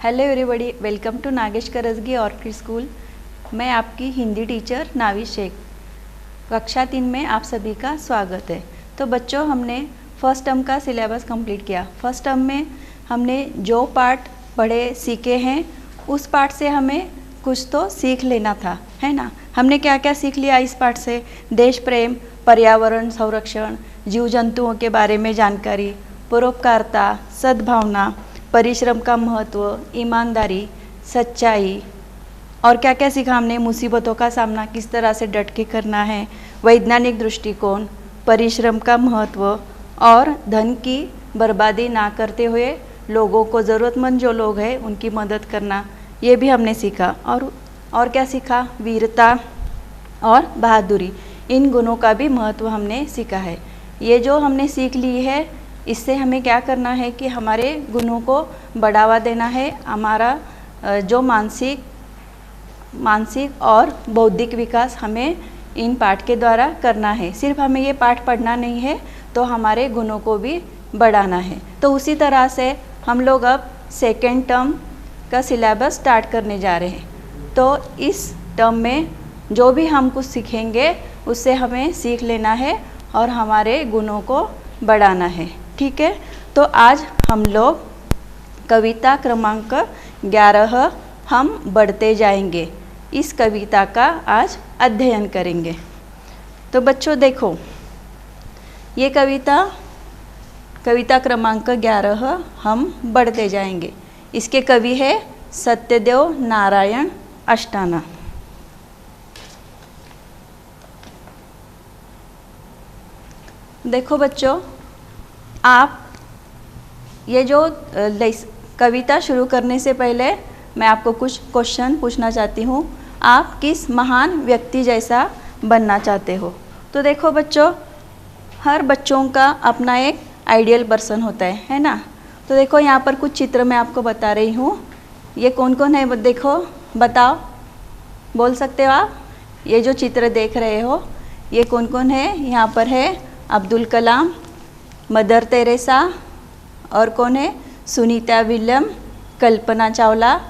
Hello everybody, welcome to Nagesh Karajgi Orchid School. मैं आपकी Hindi teacher नावी शेख। कक्षा 3 में आप सभी का स्वागत है। तो बच्चों, हमने फर्स्ट टर्म का सिलेबस कंप्लीट किया। फर्स्ट टर्म में हमने जो पार्ट पढ़े सीखे हैं, उस पार्ट से हमें कुछ तो सीख लेना था, है ना। हमने क्या क्या सीख लिया इस पार्ट से? देश प्रेम, पर्यावरण संरक्षण, जीव जंतुओं के बारे में जानकारी, परोपकारिता, सद्भावना, परिश्रम का महत्व, ईमानदारी, सच्चाई, और क्या क्या सीखा हमने? मुसीबतों का सामना किस तरह से डट के करना है, वैज्ञानिक दृष्टिकोण, परिश्रम का महत्व, और धन की बर्बादी ना करते हुए लोगों को, ज़रूरतमंद जो लोग हैं उनकी मदद करना, ये भी हमने सीखा। और क्या सीखा? वीरता और बहादुरी, इन गुणों का भी महत्व हमने सीखा है। ये जो हमने सीख ली है, इससे हमें क्या करना है कि हमारे गुणों को बढ़ावा देना है। हमारा जो मानसिक और बौद्धिक विकास हमें इन पाठ के द्वारा करना है। सिर्फ हमें ये पाठ पढ़ना नहीं है, तो हमारे गुणों को भी बढ़ाना है। तो उसी तरह से हम लोग अब सेकेंड टर्म का सिलेबस स्टार्ट करने जा रहे हैं। तो इस टर्म में जो भी हम कुछ सीखेंगे, उससे हमें सीख लेना है और हमारे गुणों को बढ़ाना है, ठीक है। तो आज हम लोग कविता क्रमांक 11 हम बढ़ते जाएंगे, इस कविता का आज अध्ययन करेंगे। तो बच्चों देखो, ये कविता क्रमांक 11 हम बढ़ते जाएंगे। इसके कवि है सत्यदेव नारायण अष्टाना। देखो बच्चों, आप ये जो कविता शुरू करने से पहले मैं आपको कुछ क्वेश्चन पूछना चाहती हूँ। आप किस महान व्यक्ति जैसा बनना चाहते हो? तो देखो बच्चों, हर बच्चों का अपना एक आइडियल पर्सन होता है ना। तो देखो यहाँ पर कुछ चित्र मैं आपको बता रही हूँ। ये कौन कौन है? देखो, बताओ, बोल सकते हो आप? ये जो चित्र देख रहे हो, ये कौन कौन है? यहाँ पर है अब्दुल कलाम, मदर तेरेसा, और कौन है? सुनीता विलियम, कल्पना चावला,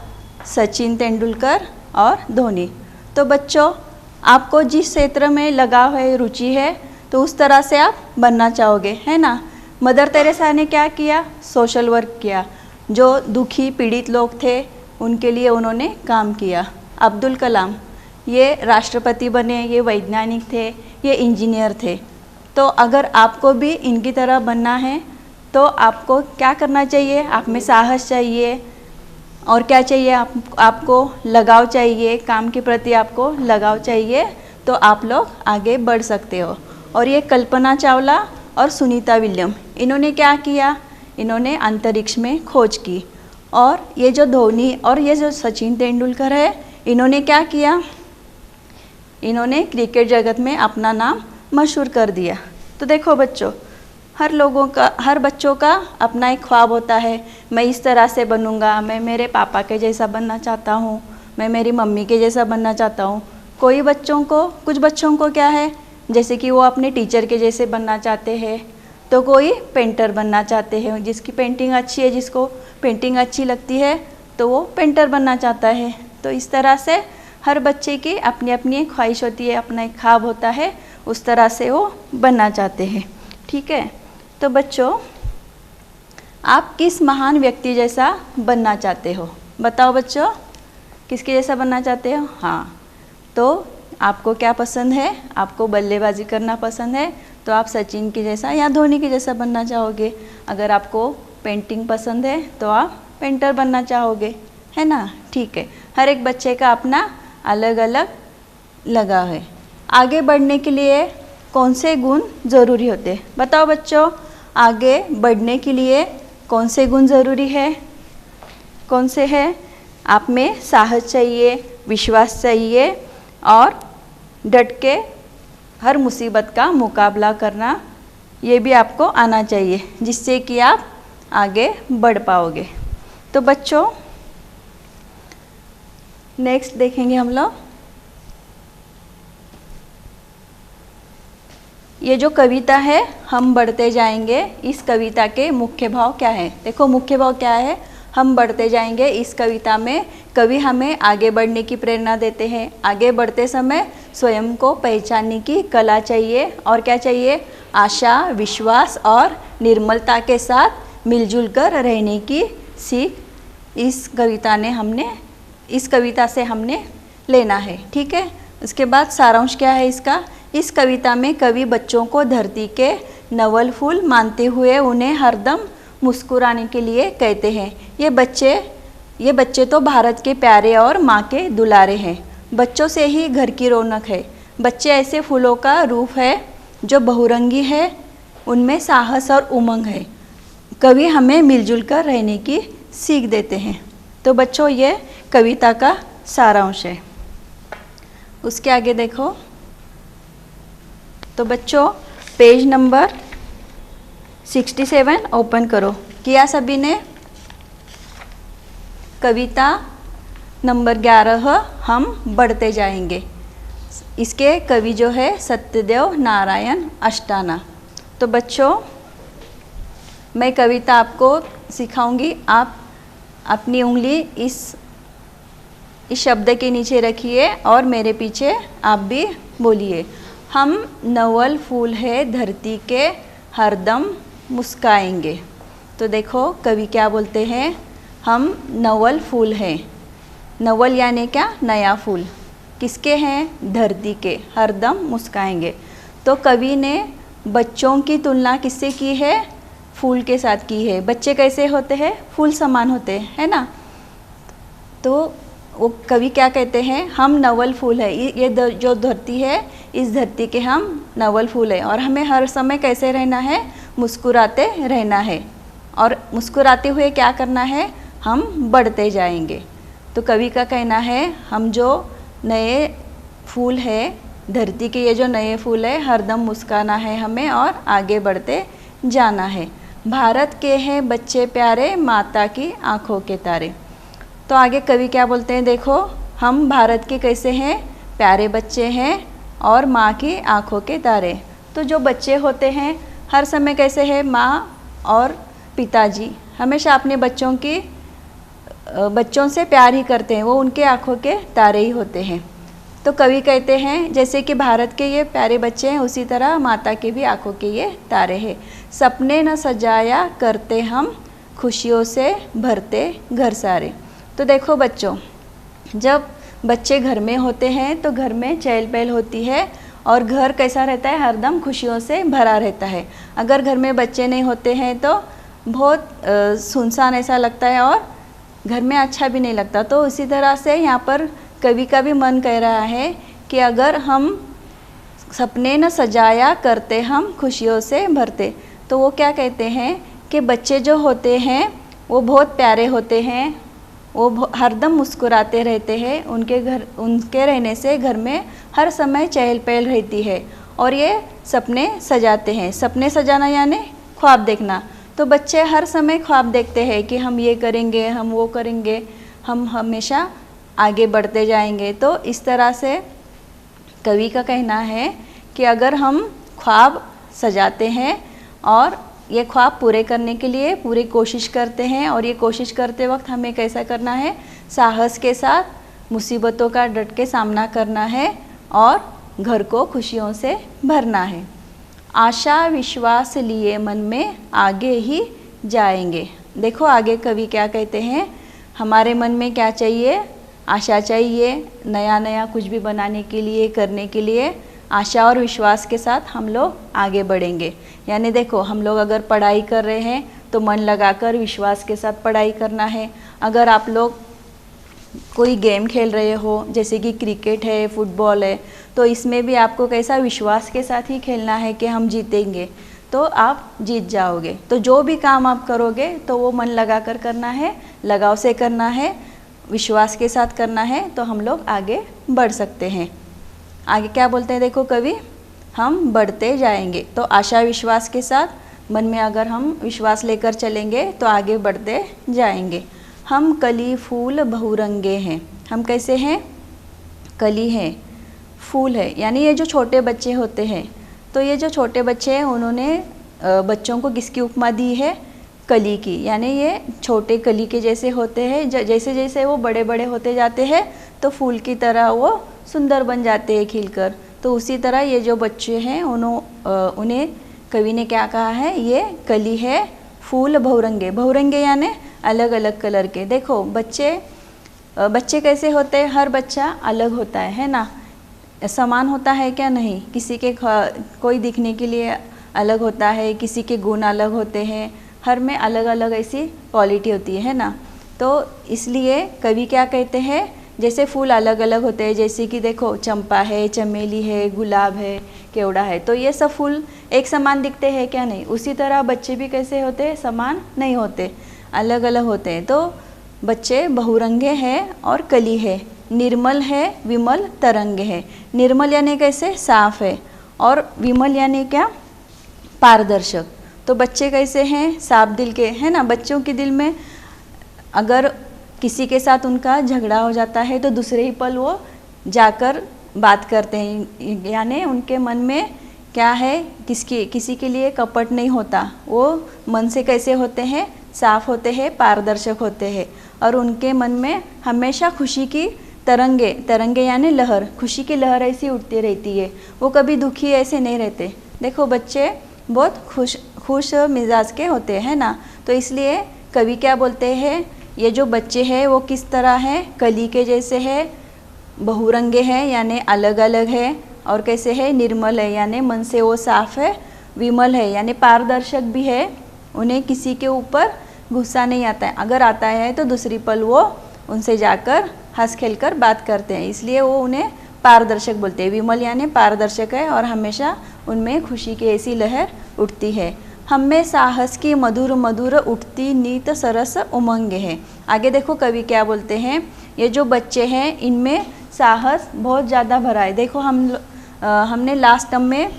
सचिन तेंदुलकर और धोनी। तो बच्चों, आपको जिस क्षेत्र में लगाव है, रुचि है, तो उस तरह से आप बनना चाहोगे, है ना। मदर तेरेसा ने क्या किया? सोशल वर्क किया। जो दुखी पीड़ित लोग थे, उनके लिए उन्होंने काम किया। अब्दुल कलाम, ये राष्ट्रपति बने, ये वैज्ञानिक थे, ये इंजीनियर थे। तो अगर आपको भी इनकी तरह बनना है, तो आपको क्या करना चाहिए? आप में साहस चाहिए, और क्या चाहिए? आपको लगाव चाहिए, काम के प्रति आपको लगाव चाहिए, तो आप लोग आगे बढ़ सकते हो। और ये कल्पना चावला और सुनीता विलियम, इन्होंने क्या किया? इन्होंने अंतरिक्ष में खोज की। और ये जो धोनी और ये जो सचिन तेंदुलकर है, इन्होंने क्या किया? इन्होंने क्रिकेट जगत में अपना नाम मशहूर कर दिया। तो देखो बच्चों, हर बच्चों का अपना एक ख्वाब होता है। मैं इस तरह से बनूंगा, मैं मेरे पापा के जैसा बनना चाहता हूँ, मैं मेरी मम्मी के जैसा बनना चाहता हूँ। कुछ बच्चों को क्या है, जैसे कि वो अपने टीचर के जैसे बनना चाहते हैं। तो कोई पेंटर बनना चाहते हैं, जिसकी पेंटिंग अच्छी है, जिसको पेंटिंग अच्छी लगती है, तो वो पेंटर बनना चाहता है। तो इस तरह से हर बच्चे की अपनी अपनी एक ख्वाहिश होती है, अपना एक ख्वाब होता है, उस तरह से वो बनना चाहते हैं, ठीक है। तो बच्चों, आप किस महान व्यक्ति जैसा बनना चाहते हो? बताओ बच्चों, किसके जैसा बनना चाहते हो? हाँ, तो आपको क्या पसंद है? आपको बल्लेबाजी करना पसंद है, तो आप सचिन के जैसा या धोनी के जैसा बनना चाहोगे। अगर आपको पेंटिंग पसंद है, तो आप पेंटर बनना चाहोगे, है ना। ठीक है, हर एक बच्चे का अपना अलग अलग लगाव है। आगे बढ़ने के लिए कौन से गुण ज़रूरी होते हैं? बताओ बच्चों, आगे बढ़ने के लिए कौन से गुण ज़रूरी है? कौन से हैं? आप में साहस चाहिए, विश्वास चाहिए, और डट के हर मुसीबत का मुकाबला करना, ये भी आपको आना चाहिए, जिससे कि आप आगे बढ़ पाओगे। तो बच्चों, नेक्स्ट देखेंगे हम लोग। ये जो कविता है, हम बढ़ते जाएंगे, इस कविता के मुख्य भाव क्या है? देखो, मुख्य भाव क्या है? हम बढ़ते जाएंगे। इस कविता में कवि हमें आगे बढ़ने की प्रेरणा देते हैं। आगे बढ़ते समय स्वयं को पहचानने की कला चाहिए और क्या चाहिए, आशा, विश्वास और निर्मलता के साथ मिलजुल कर रहने की सीख इस कविता से हमने लेना है। ठीक है, उसके बाद सारांश क्या है इसका। इस कविता में कवि बच्चों को धरती के नवल फूल मानते हुए उन्हें हरदम मुस्कुराने के लिए कहते हैं। ये बच्चे तो भारत के प्यारे और माँ के दुलारे हैं। बच्चों से ही घर की रौनक है। बच्चे ऐसे फूलों का रूप है जो बहुरंगी है, उनमें साहस और उमंग है। कवि हमें मिलजुल कर रहने की सीख देते हैं। तो बच्चों, ये कविता का सारांश है। उसके आगे देखो। तो बच्चों, पेज नंबर 67 ओपन करो। किया सभी ने? कविता नंबर 11, हम बढ़ते जाएंगे। इसके कवि जो है सत्यदेव नारायण अष्टाना। तो बच्चों, मैं कविता आपको सिखाऊंगी। आप अपनी उंगली इस शब्द के नीचे रखिए और मेरे पीछे आप भी बोलिए। हम नवल फूल है धरती के, हरदम मुस्काएंगे। तो देखो कवि क्या बोलते हैं, हम नवल फूल हैं। नवल यानी क्या, नया फूल। किसके हैं? धरती के। हरदम मुस्काएंगे। तो कवि ने बच्चों की तुलना किससे की है? फूल के साथ की है। बच्चे कैसे होते हैं? फूल समान होते हैं, है ना। तो वो कवि क्या कहते हैं, हम नवल फूल है। ये जो धरती है, इस धरती के हम नवल फूल है और हमें हर समय कैसे रहना है? मुस्कुराते रहना है। और मुस्कुराते हुए क्या करना है? हम बढ़ते जाएंगे। तो कवि का कहना है, हम जो नए फूल है धरती के, ये जो नए फूल है, हरदम मुस्काना है हमें और आगे बढ़ते जाना है। भारत के हैं बच्चे प्यारे, माता की आँखों के तारे। तो आगे कवि क्या बोलते हैं, देखो। हम भारत के कैसे हैं? प्यारे बच्चे हैं और माँ की आँखों के तारे। तो जो बच्चे होते हैं हर समय कैसे हैं? माँ और पिताजी हमेशा अपने बच्चों से प्यार ही करते हैं। वो उनके आँखों के तारे ही होते हैं। तो कवि कहते हैं जैसे कि भारत के ये प्यारे बच्चे हैं, उसी तरह माता के भी आँखों के ये तारे हैं। सपने न सजाया करते हम, खुशियों से भरते घर सारे। तो देखो बच्चों, जब बच्चे घर में होते हैं तो घर में चहल पहल होती है और घर कैसा रहता है? हरदम खुशियों से भरा रहता है। अगर घर में बच्चे नहीं होते हैं तो बहुत सुनसान ऐसा लगता है और घर में अच्छा भी नहीं लगता। तो उसी तरह से यहाँ पर कवि का भी मन कह रहा है कि अगर हम सपने न सजाया करते हम, खुशियों से भरते। तो वो क्या कहते हैं कि बच्चे जो होते हैं वो बहुत प्यारे होते हैं, वो हरदम मुस्कुराते रहते हैं। उनके रहने से घर में हर समय चहल पहल रहती है और ये सपने सजाते हैं। सपने सजाना यानी ख्वाब देखना। तो बच्चे हर समय ख्वाब देखते हैं कि हम ये करेंगे, हम वो करेंगे, हम हमेशा आगे बढ़ते जाएंगे। तो इस तरह से कवि का कहना है कि अगर हम ख्वाब सजाते हैं और ये ख्वाब पूरे करने के लिए पूरी कोशिश करते हैं और ये कोशिश करते वक्त हमें कैसा करना है? साहस के साथ मुसीबतों का डट के सामना करना है और घर को खुशियों से भरना है। आशा विश्वास लिए मन में आगे ही जाएंगे। देखो आगे कवि क्या कहते हैं, हमारे मन में क्या चाहिए? आशा चाहिए। नया नया कुछ भी बनाने के लिए, करने के लिए आशा और विश्वास के साथ हम लोग आगे बढ़ेंगे। यानी देखो, हम लोग अगर पढ़ाई कर रहे हैं तो मन लगाकर विश्वास के साथ पढ़ाई करना है। अगर आप लोग कोई गेम खेल रहे हो, जैसे कि क्रिकेट है, फुटबॉल है, तो इसमें भी आपको कैसा विश्वास के साथ ही खेलना है कि हम जीतेंगे, तो आप जीत जाओगे। तो जो भी काम आप करोगे तो वो मन लगाकर करना है, लगाव से करना है, विश्वास के साथ करना है, तो हम लोग आगे बढ़ सकते हैं। आगे क्या बोलते हैं देखो कवि, हम बढ़ते जाएंगे। तो आशा विश्वास के साथ मन में अगर हम विश्वास लेकर चलेंगे तो आगे बढ़ते जाएंगे। हम कली फूल बहुरंगे हैं। हम कैसे हैं? कली हैं, फूल है। यानी ये जो छोटे बच्चे होते हैं, तो ये जो छोटे बच्चे हैं उन्होंने बच्चों को किसकी उपमा दी है? कली की, यानी ये छोटे कली के जैसे होते हैं। जैसे जैसे वो बड़े बड़े होते जाते हैं तो फूल की तरह वो सुंदर बन जाते हैं खिलकर। तो उसी तरह ये जो बच्चे हैं उन्हें कवि ने क्या कहा है, ये कली है फूल बहुरंगे। बहुरंगे यानी अलग अलग कलर के। देखो बच्चे कैसे होते हैं, हर बच्चा अलग होता है ना, समान होता है क्या, नहीं। किसी के कोई दिखने के लिए अलग होता है, किसी के गुण अलग होते हैं, हर में अलग अलग ऐसी क्वालिटी होती है ना। तो इसलिए कवि क्या कहते हैं, जैसे फूल अलग अलग होते हैं, जैसे कि देखो चंपा है, चमेली है, गुलाब है, केवड़ा है, तो ये सब फूल एक समान दिखते हैं क्या, नहीं। उसी तरह बच्चे भी कैसे होते हैं, समान नहीं होते, अलग अलग होते हैं। तो बच्चे बहुरंगे हैं और कली है, निर्मल है, विमल तरंग है। निर्मल यानी कैसे, साफ है, और विमल यानी क्या, पारदर्शक। तो बच्चे कैसे हैं, साफ दिल के, है ना। बच्चों के दिल में अगर किसी के साथ उनका झगड़ा हो जाता है तो दूसरे ही पल वो जाकर बात करते हैं, यानी उनके मन में क्या है, किसी के लिए कपट नहीं होता। वो मन से कैसे होते हैं, साफ होते हैं, पारदर्शक होते हैं, और उनके मन में हमेशा खुशी की तरंगे यानी लहर, खुशी की लहर ऐसी उठती रहती है। वो कभी दुखी ऐसे नहीं रहते। देखो बच्चे बहुत खुश मिजाज के होते हैं ना। तो इसलिए कवि क्या बोलते हैं, ये जो बच्चे हैं वो किस तरह हैं, कली के जैसे है, बहुरंगे हैं यानी अलग अलग है, और कैसे है, निर्मल है यानी मन से वो साफ है, विमल है यानी पारदर्शक भी है। उन्हें किसी के ऊपर गुस्सा नहीं आता है, अगर आता है तो दूसरी पल वो उनसे जाकर हंस खेल कर बात करते हैं, इसलिए वो उन्हें पारदर्शक बोलते हैं। विमल यानी पारदर्शक है और हमेशा उनमें खुशी की ऐसी लहर उठती है। हम में साहस की मधुर मधुर उठती नीत सरस उमंग है। आगे देखो कवि क्या बोलते हैं, ये जो बच्चे हैं इनमें साहस बहुत ज़्यादा भरा है। देखो हमने लास्ट टर्म में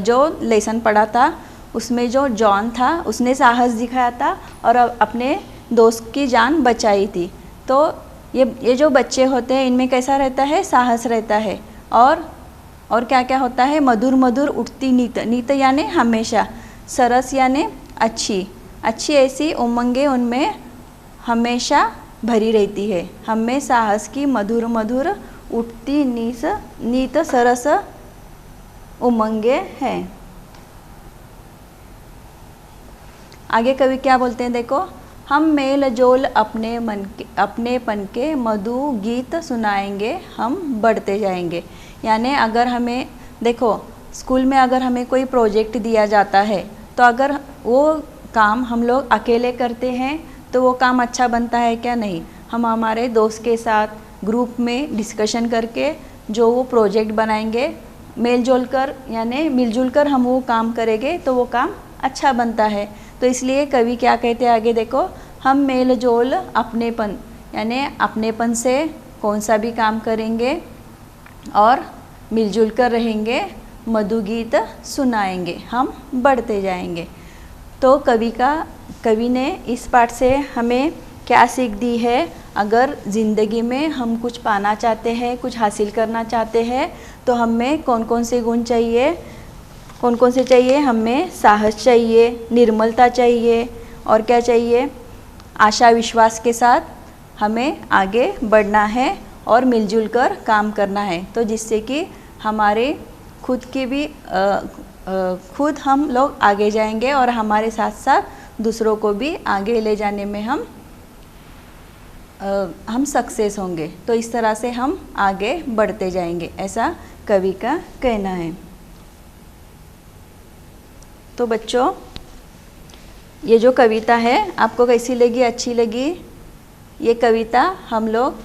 जो लेसन पढ़ा था उसमें जो जॉन था उसने साहस दिखाया था और अपने दोस्त की जान बचाई थी। तो ये जो बच्चे होते हैं इनमें कैसा रहता है, साहस रहता है, और क्या क्या होता है, मधुर मधुर उठती नीत यानी हमेशा, सरस यानी अच्छी ऐसी उमंगे उनमें हमेशा भरी रहती है। हमें साहस की मधुर मधुर उठती नीत सरस उमंगे हैं। आगे कवि क्या बोलते हैं, देखो, हम मेल जोल अपनेपन के मधु गीत सुनाएंगे, हम बढ़ते जाएंगे। यानी अगर हमें देखो स्कूल में अगर हमें कोई प्रोजेक्ट दिया जाता है तो अगर वो काम हम लोग अकेले करते हैं तो वो काम अच्छा बनता है क्या, नहीं। हम हमारे दोस्त के साथ ग्रुप में डिस्कशन करके जो वो प्रोजेक्ट बनाएंगे, मेलजोल कर यानी मिलजुल कर हम वो काम करेंगे तो वो काम अच्छा बनता है। तो इसलिए कवि क्या कहते हैं आगे देखो, हम मेल जोल अपनेपन यानी अपनेपन से कौन सा भी काम करेंगे और मिलजुल कर रहेंगे, मधु गीत सुनाएंगे, हम बढ़ते जाएंगे। तो कवि ने इस पाठ से हमें क्या सीख दी है, अगर ज़िंदगी में हम कुछ पाना चाहते हैं, कुछ हासिल करना चाहते हैं तो हमें कौन कौन से गुण चाहिए, कौन कौन से चाहिए, हमें साहस चाहिए, निर्मलता चाहिए, और क्या चाहिए, आशा विश्वास के साथ हमें आगे बढ़ना है और मिलजुल कर काम करना है। तो जिससे कि हमारे खुद की भी खुद हम लोग आगे जाएंगे और हमारे साथ साथ दूसरों को भी आगे ले जाने में हम सक्सेस होंगे। तो इस तरह से हम आगे बढ़ते जाएंगे, ऐसा कवि का कहना है। तो बच्चों ये जो कविता है आपको कैसी लगी, अच्छी लगी? ये कविता हम लोग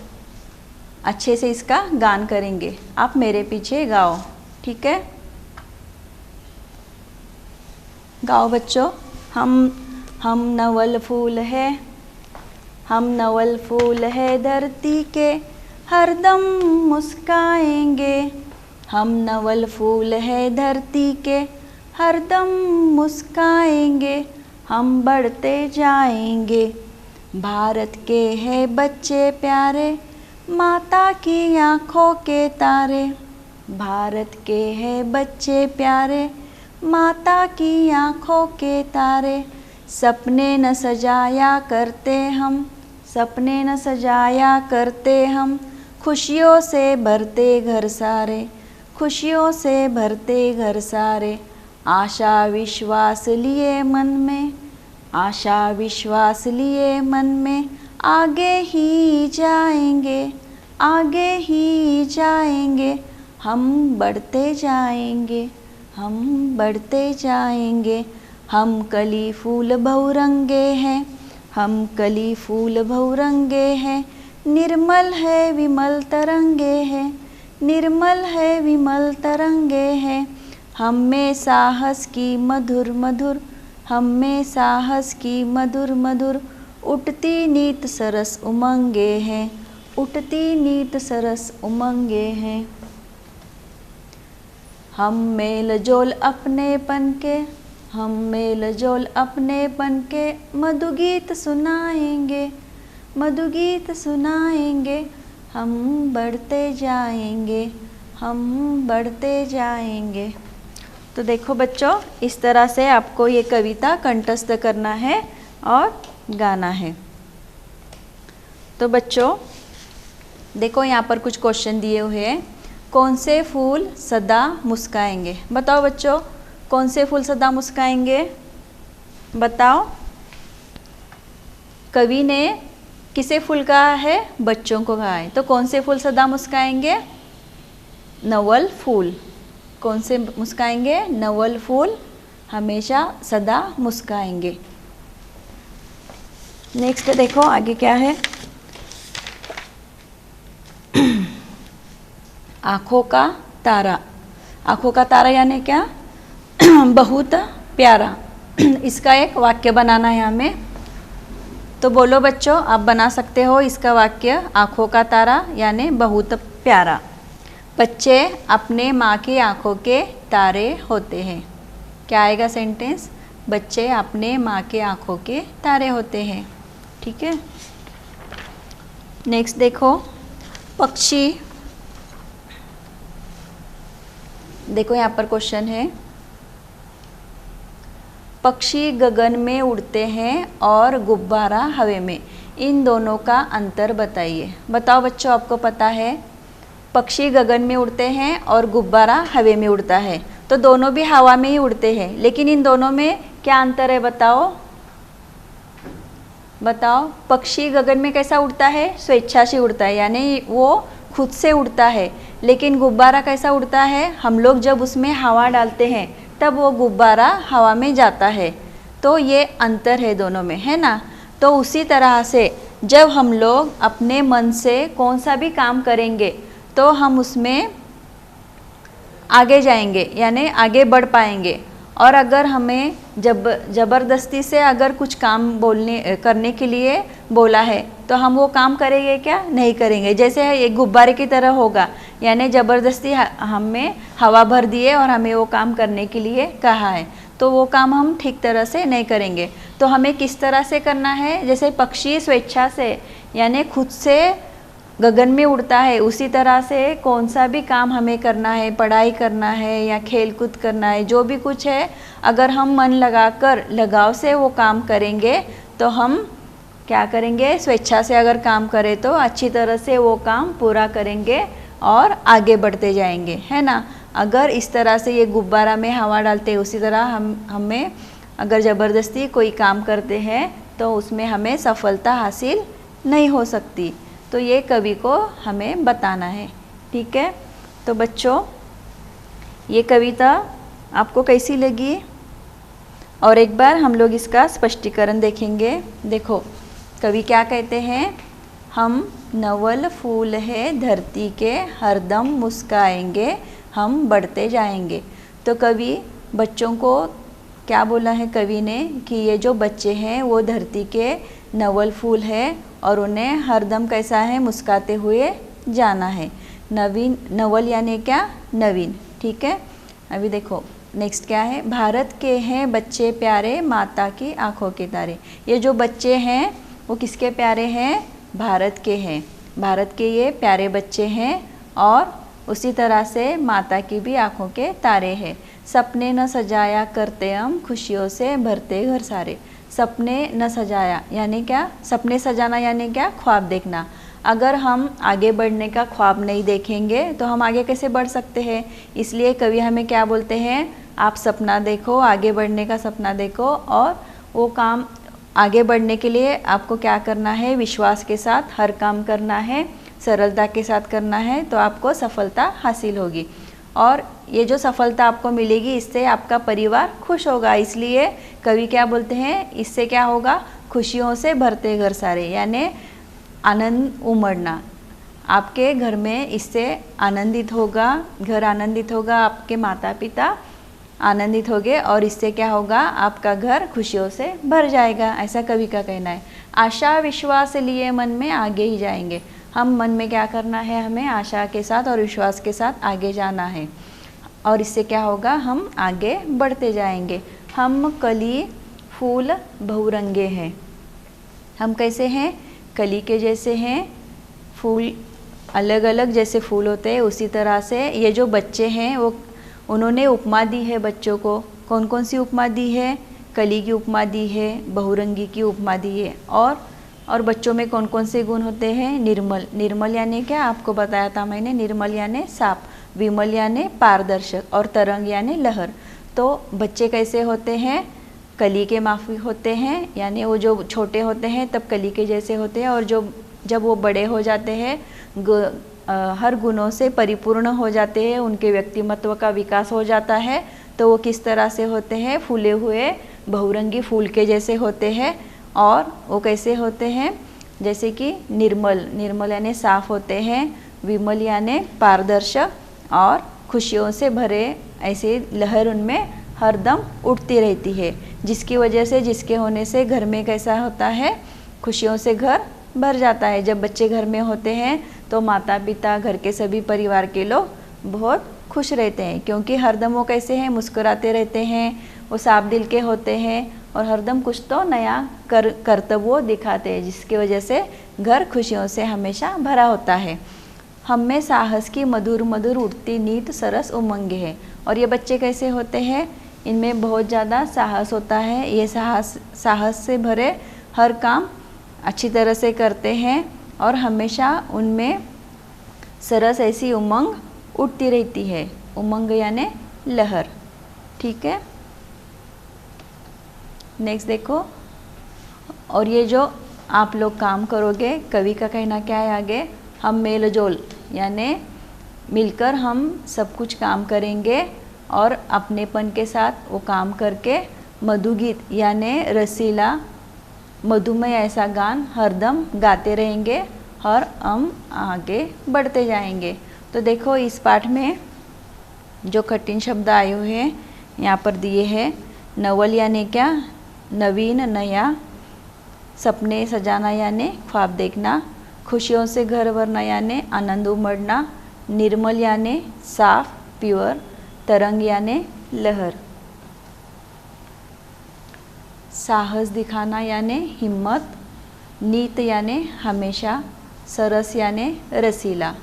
अच्छे से इसका गान करेंगे, आप मेरे पीछे गाओ, ठीक है? गाओ बच्चों। हम नवल फूल है, हम नवल फूल है धरती के, हरदम मुस्काएंगे। हम नवल फूल है धरती के, हरदम मुस्काएंगे, हम बढ़ते जाएंगे। भारत के है बच्चे प्यारे, माता की आँखों के तारे। भारत के है बच्चे प्यारे, माता की आँखों के तारे। सपने न सजाया करते हम, सपने न सजाया करते हम, खुशियों से भरते घर सारे, खुशियों से भरते घर सारे। आशा विश्वास लिए मन में, आशा विश्वास लिए मन में, आगे ही जाएंगे, आगे ही जाएंगे, हम बढ़ते जाएंगे, हम बढ़ते जाएंगे। हम कली फूल बहुरंगे हैं, हम कली फूल बहुरंगे हैं, निर्मल है विमल तरंगे हैं, निर्मल है विमल तरंगे हैं। हम में साहस की मधुर मधुर, हम में साहस की मधुर मधुर, उठती नीत सरस उमंगे हैं, उठती नीत सरस उमंगे हैं। हम मेल जोल अपनेपन के, हम मेल जोल अपनेपन के, मधुगीत सुनाएंगे, मधुगीत सुनाएंगे। हम बढ़ते जाएंगे, हम बढ़ते जाएंगे। तो देखो बच्चों, इस तरह से आपको ये कविता कंठस्थ करना है और गाना है। तो बच्चों देखो, यहाँ पर कुछ क्वेश्चन दिए हुए हैं। कौन से फूल सदा मुस्काएंगे? बताओ बच्चों, कौन से फूल सदा मुस्काएंगे? बताओ। कवि ने किसे फूल कहा है? बच्चों को कहा है। तो कौन से फूल सदा मुस्काएंगे? नवल फूल। कौन से मुस्काएंगे? नवल फूल हमेशा सदा मुस्काएंगे। नेक्स्ट देखो आगे क्या है। आँखों का तारा। आँखों का तारा यानी क्या? बहुत प्यारा। इसका एक वाक्य बनाना है हमें। तो बोलो बच्चों, आप बना सकते हो इसका वाक्य। आँखों का तारा यानी बहुत प्यारा। बच्चे अपने माँ की आँखों के तारे होते हैं। क्या आएगा सेंटेंस? बच्चे अपने माँ के आँखों के तारे होते हैं। ठीक है। नेक्स्ट देखो, पक्षी। देखो यहाँ पर क्वेश्चन है, पक्षी गगन में उड़ते हैं और गुब्बारा हवा में, इन दोनों का अंतर बताइए। बताओ बच्चों, आपको पता है पक्षी गगन में उड़ते हैं और गुब्बारा हवा में उड़ता है, तो दोनों भी हवा में ही उड़ते हैं, लेकिन इन दोनों में क्या अंतर है? बताओ बताओ। पक्षी गगन में कैसा उड़ता है? स्वेच्छा से उड़ता है, यानी वो खुद से उड़ता है। लेकिन गुब्बारा कैसा उड़ता है? हम लोग जब उसमें हवा डालते हैं तब वो गुब्बारा हवा में जाता है। तो ये अंतर है दोनों में, है ना। तो उसी तरह से जब हम लोग अपने मन से कौन सा भी काम करेंगे तो हम उसमें आगे जाएंगे, यानी आगे बढ़ पाएंगे। और अगर हमें ज़बरदस्ती से अगर कुछ काम करने के लिए बोला है तो हम वो काम करेंगे क्या? नहीं करेंगे। जैसे एक गुब्बारे की तरह होगा, यानी ज़बरदस्ती हमें हवा भर दिए और हमें वो काम करने के लिए कहा है, तो वो काम हम ठीक तरह से नहीं करेंगे। तो हमें किस तरह से करना है? जैसे पक्षी स्वेच्छा से यानी खुद से गगन में उड़ता है, उसी तरह से कौन सा भी काम हमें करना है, पढ़ाई करना है या खेल कूद करना है, जो भी कुछ है, अगर हम मन लगाकर लगाव से वो काम करेंगे तो हम क्या करेंगे? स्वेच्छा से अगर काम करें तो अच्छी तरह से वो काम पूरा करेंगे और आगे बढ़ते जाएंगे, है ना। अगर इस तरह से ये गुब्बारा में हवा डालते हैं, उसी तरह हमें अगर ज़बरदस्ती कोई काम करते हैं तो उसमें हमें सफलता हासिल नहीं हो सकती। तो ये कवि को हमें बताना है। ठीक है। तो बच्चों, ये कविता आपको कैसी लगी? और एक बार हम लोग इसका स्पष्टीकरण देखेंगे। देखो कवि क्या कहते हैं, हम नवल फूल है धरती के, हरदम मुस्काएंगे, हम बढ़ते जाएंगे। तो कवि बच्चों को क्या बोला है कवि ने कि ये जो बच्चे हैं वो धरती के नवल फूल है और उन्हें हरदम कैसा है? मुस्काते हुए जाना है। नवीन, नवल यानी क्या? नवीन। ठीक है। अभी देखो नेक्स्ट क्या है, भारत के हैं बच्चे प्यारे, माता की आंखों के तारे। ये जो बच्चे हैं वो किसके प्यारे हैं? भारत के हैं। भारत के ये प्यारे बच्चे हैं और उसी तरह से माता की भी आँखों के तारे हैं। सपने न सजाया करते हम, खुशियों से भरते घर सारे। सपने न सजाया यानी क्या? सपने सजाना यानी क्या? ख्वाब देखना। अगर हम आगे बढ़ने का ख्वाब नहीं देखेंगे तो हम आगे कैसे बढ़ सकते हैं? इसलिए कवि हमें क्या बोलते हैं? आप सपना देखो, आगे बढ़ने का सपना देखो, और वो काम आगे बढ़ने के लिए आपको क्या करना है? विश्वास के साथ हर काम करना है, सरलता के साथ करना है, तो आपको सफलता हासिल होगी। और ये जो सफलता आपको मिलेगी, इससे आपका परिवार खुश होगा। इसलिए कवि क्या बोलते हैं? इससे क्या होगा? खुशियों से भरते घर सारे, यानी आनंद उमड़ना। आपके घर में इससे आनंदित होगा, घर आनंदित होगा, आपके माता पिता आनंदित होंगे, और इससे क्या होगा? आपका घर खुशियों से भर जाएगा, ऐसा कवि का कहना है। आशा विश्वास लिए मन में आगे ही जाएंगे। हम मन में क्या करना है? हमें आशा के साथ और विश्वास के साथ आगे जाना है, और इससे क्या होगा? हम आगे बढ़ते जाएंगे। हम कली फूल बहुरंगे हैं। हम कैसे हैं? कली के जैसे हैं। फूल अलग अलग जैसे फूल होते हैं, उसी तरह से ये जो बच्चे हैं वो उन्होंने उपमा दी है बच्चों को। कौन कौन सी उपमा दी है? कली की उपमा दी है, बहुरंगी की उपमा दी है। और बच्चों में कौन कौन से गुण होते हैं? निर्मल। निर्मल यानी क्या? आपको बताया था मैंने। निर्मल यानी साफ, विमल यानी पारदर्शक, और तरंग यानी लहर। तो बच्चे कैसे होते हैं? कली के माफिक होते हैं, यानी वो जो छोटे होते हैं तब कली के जैसे होते हैं, और जब वो बड़े हो जाते हैं हर गुणों से परिपूर्ण हो जाते हैं, उनके व्यक्तिमत्व का विकास हो जाता है, तो वो किस तरह से होते हैं? फूले हुए बहुरंगी फूल के जैसे होते हैं। और वो कैसे होते हैं? जैसे कि निर्मल। निर्मल यानी साफ होते हैं, विमल यानी पारदर्शक, और खुशियों से भरे, ऐसे लहर उनमें हरदम उठती रहती है, जिसकी वजह से, जिसके होने से घर में कैसा होता है? खुशियों से घर भर जाता है। जब बच्चे घर में होते हैं तो माता पिता, घर के सभी परिवार के लोग बहुत खुश रहते हैं, क्योंकि हरदम वो कैसे हैं? मुस्कुराते रहते हैं, वो साफ दिल के होते हैं, और हरदम कुछ तो नया करतब वो दिखाते हैं, जिसकी वजह से घर खुशियों से हमेशा भरा होता है। हम में साहस की मधुर मधुर उठती नीत सरस उमंग है। और ये बच्चे कैसे होते हैं? इनमें बहुत ज़्यादा साहस होता है। ये साहस से भरे हर काम अच्छी तरह से करते हैं, और हमेशा उनमें सरस ऐसी उमंग उठती रहती है। उमंग यानी लहर। ठीक है, नेक्स्ट देखो। और ये जो आप लोग काम करोगे, कवि का कहना क्या है आगे? हम मेलजोल यानी मिलकर हम सब कुछ काम करेंगे, और अपनेपन के साथ वो काम करके मधुगीत यानी रसीला मधुमय ऐसा गान हरदम गाते रहेंगे, और हम आगे बढ़ते जाएंगे। तो देखो इस पाठ में जो कठिन शब्द आए हुए हैं यहाँ पर दिए हैं। नवल यानी क्या? नवीन, नया। सपने सजाना यानी ख्वाब देखना। खुशियों से घर भरना यानी आनंद उमड़ना। निर्मल यानी साफ, प्योर। तरंग यानी लहर। साहस दिखाना यानी हिम्मत। नीत यानी हमेशा। सरस यानी रसीला।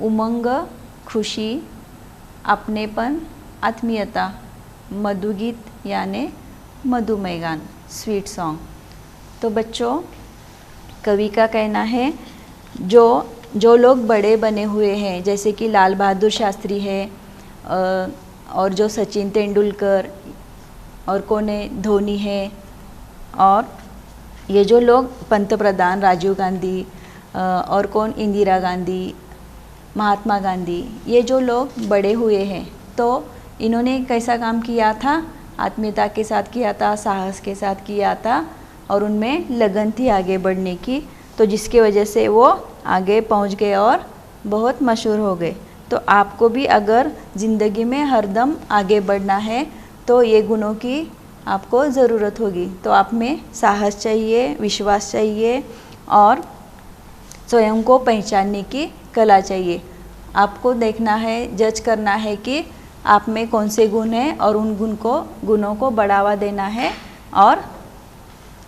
उमंग खुशी, अपनेपन, आत्मीयता। मधुगीत यानी मधुमय गान, स्वीट सॉन्ग। तो बच्चों, कवि का कहना है जो लोग बड़े बने हुए हैं, जैसे कि लाल बहादुर शास्त्री है, और जो सचिन तेंदुलकर, और कौन है? धोनी है, और ये जो लोग पंतप्रधान राजीव गांधी, और कौन? इंदिरा गांधी, महात्मा गांधी, ये जो लोग बड़े हुए हैं, तो इन्होंने कैसा काम किया था? आत्मीयता के साथ किया था, साहस के साथ किया था, और उनमें लगन थी आगे बढ़ने की, तो जिसकी वजह से वो आगे पहुंच गए और बहुत मशहूर हो गए। तो आपको भी अगर ज़िंदगी में हरदम आगे बढ़ना है तो ये गुणों की आपको ज़रूरत होगी। तो आप में साहस चाहिए, विश्वास चाहिए, और स्वयं को पहचानने की कला चाहिए। आपको देखना है, जज करना है कि आप में कौन से गुण हैं, और उन गुणों को बढ़ावा देना है और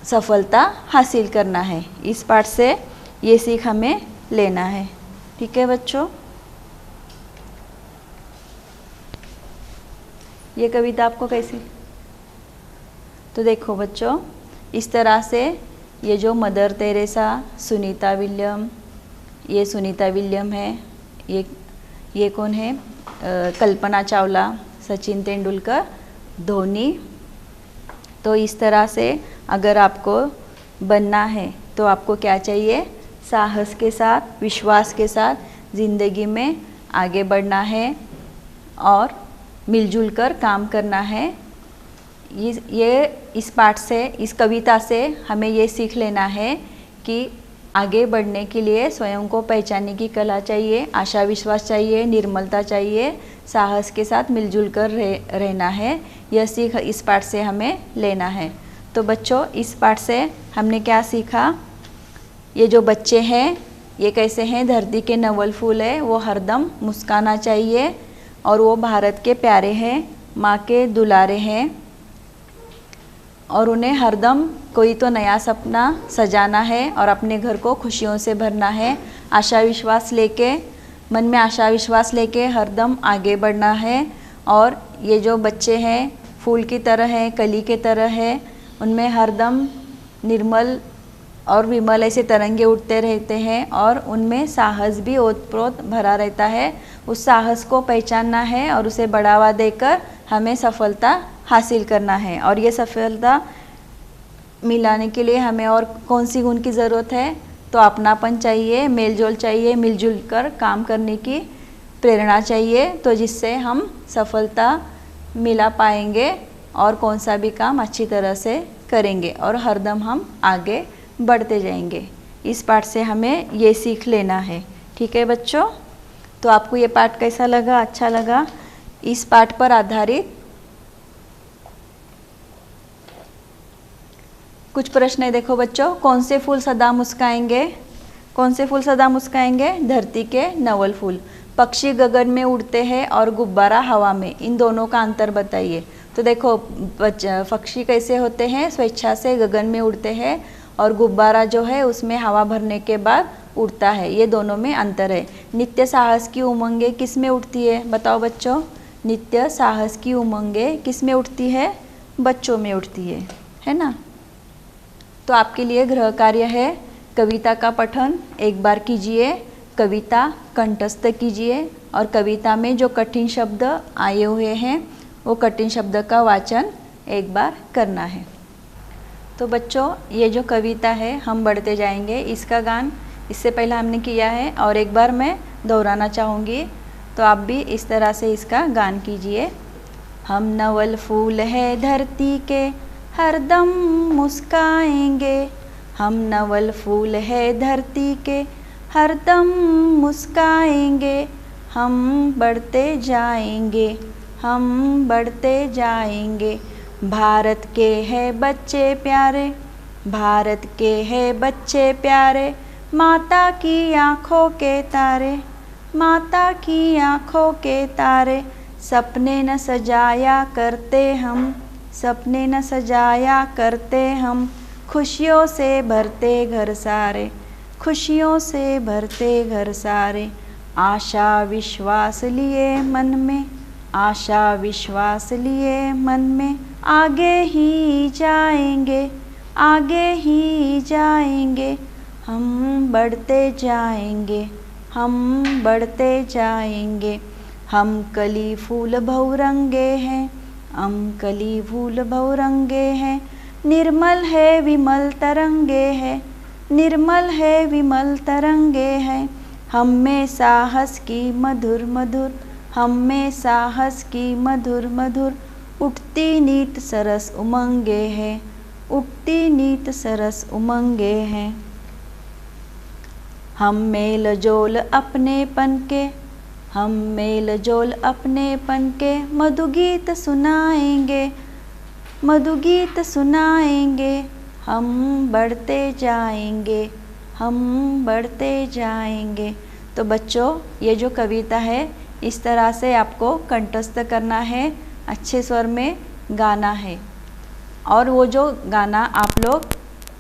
सफलता हासिल करना है। इस पाठ से ये सीख हमें लेना है। ठीक है बच्चों। ये कविता आपको कैसी? तो देखो बच्चों, इस तरह से ये जो मदर तेरेसा, सुनीता विलियम, ये सुनीता विलियम है, ये कौन है? कल्पना चावला, सचिन तेंदुलकर, धोनी। तो इस तरह से अगर आपको बनना है तो आपको क्या चाहिए? साहस के साथ, विश्वास के साथ ज़िंदगी में आगे बढ़ना है और मिलजुल कर काम करना है। ये इस पाठ से, इस कविता से हमें ये सीख लेना है कि आगे बढ़ने के लिए स्वयं को पहचानने की कला चाहिए, आशा विश्वास चाहिए, निर्मलता चाहिए, साहस के साथ मिलजुल कर रहना है। यह सीख इस पाठ से हमें लेना है। तो बच्चों, इस पाठ से हमने क्या सीखा? ये जो बच्चे हैं ये कैसे हैं? धरती के नवल फूल है, वो हरदम मुस्काना चाहिए और वो भारत के प्यारे हैं, माँ के दुलारे हैं और उन्हें हरदम कोई तो नया सपना सजाना है और अपने घर को खुशियों से भरना है। आशा विश्वास लेके, मन में आशा विश्वास लेके हरदम आगे बढ़ना है। और ये जो बच्चे हैं फूल की तरह हैं, कली के तरह है, उनमें हरदम निर्मल और विमल ऐसे तरंगे उठते रहते हैं और उनमें साहस भी ओतप्रोत भरा रहता है। उस साहस को पहचानना है और उसे बढ़ावा देकर हमें सफलता हासिल करना है। और ये सफलता मिलाने के लिए हमें और कौन सी गुण की ज़रूरत है? तो अपनापन चाहिए, मेलजोल चाहिए, मिलजुल कर काम करने की प्रेरणा चाहिए, तो जिससे हम सफलता मिला पाएंगे और कौन सा भी काम अच्छी तरह से करेंगे और हरदम हम आगे बढ़ते जाएंगे। इस पाठ से हमें ये सीख लेना है। ठीक है बच्चों, तो आपको ये पाठ कैसा लगा? अच्छा लगा? इस पाठ पर आधारित कुछ प्रश्न है। देखो बच्चों, कौन से फूल सदा मुस्काएंगे? कौन से फूल सदा मुस्काएंगे? धरती के नवल फूल। पक्षी गगन में उड़ते हैं और गुब्बारा हवा में, इन दोनों का अंतर बताइए। तो देखो पक्षी कैसे होते हैं? स्वेच्छा से गगन में उड़ते हैं और गुब्बारा जो है उसमें हवा भरने के बाद उड़ता है। ये दोनों में अंतर है। नित्य साहस की उमंगें किस में उठती है? बताओ बच्चों, नित्य साहस की उमंगें किस में उठती है? बच्चों में उठती है ना? तो आपके लिए गृह कार्य है, कविता का पठन एक बार कीजिए, कविता कंठस्थ कीजिए और कविता में जो कठिन शब्द आए हुए हैं वो कठिन शब्द का वाचन एक बार करना है। तो बच्चों, ये जो कविता है हम बढ़ते जाएंगे, इसका गान इससे पहले हमने किया है और एक बार मैं दोहराना चाहूँगी, तो आप भी इस तरह से इसका गान कीजिए। हम नवल फूल है धरती के, हरदम मुस्काएंगे। हम नवल फूल है धरती के, हरदम मुस्काएंगे। हम बढ़ते जाएंगे, हम बढ़ते जाएंगे। भारत के है बच्चे प्यारे, भारत के है बच्चे प्यारे, माता की आँखों के तारे, माता की आँखों के तारे। सपने न सजाया करते हम, सपने न सजाया करते हम, खुशियों से भरते घर सारे, खुशियों से भरते घर सारे। आशा विश्वास लिए मन में, आशा विश्वास लिए मन में, आगे ही जाएंगे, आगे ही जाएंगे। हम बढ़ते जाएंगे, हम बढ़ते जाएंगे। हम कली फूल बहुरंगे हैं, हम कली फूल बहुरंगे हैं। निर्मल है विमल तरंगे हैं, निर्मल है विमल तरंगे हैं। हम में साहस की मधुर मधुर, हम में साहस की मधुर मधुर, उठती नीत सरस उमंगे हैं, उठती नीत सरस उमंगे हैं। हम मेल जोल अपनेपन के, हम मेल जोल अपनेपन के, मधुगीत सुनाएंगे, मधुगीत सुनाएंगे। हम बढ़ते जाएंगे, हम बढ़ते जाएंगे। तो बच्चों, ये जो कविता है इस तरह से आपको कंठस्थ करना है, अच्छे स्वर में गाना है। और वो जो गाना आप लोग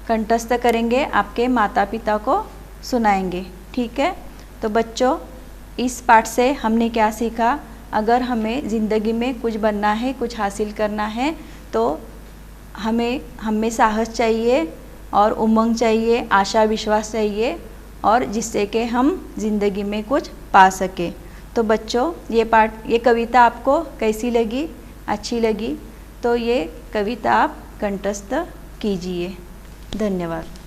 कंठस्थ करेंगे आपके माता पिता को सुनाएंगे। ठीक है? तो बच्चों, इस पाठ से हमने क्या सीखा? अगर हमें ज़िंदगी में कुछ बनना है, कुछ हासिल करना है, तो हमें साहस चाहिए और उमंग चाहिए, आशा विश्वास चाहिए, और जिससे कि हम ज़िंदगी में कुछ पा सकें। तो बच्चों, ये कविता आपको कैसी लगी? अच्छी लगी तो ये कविता आप कंठस्थ कीजिए। धन्यवाद।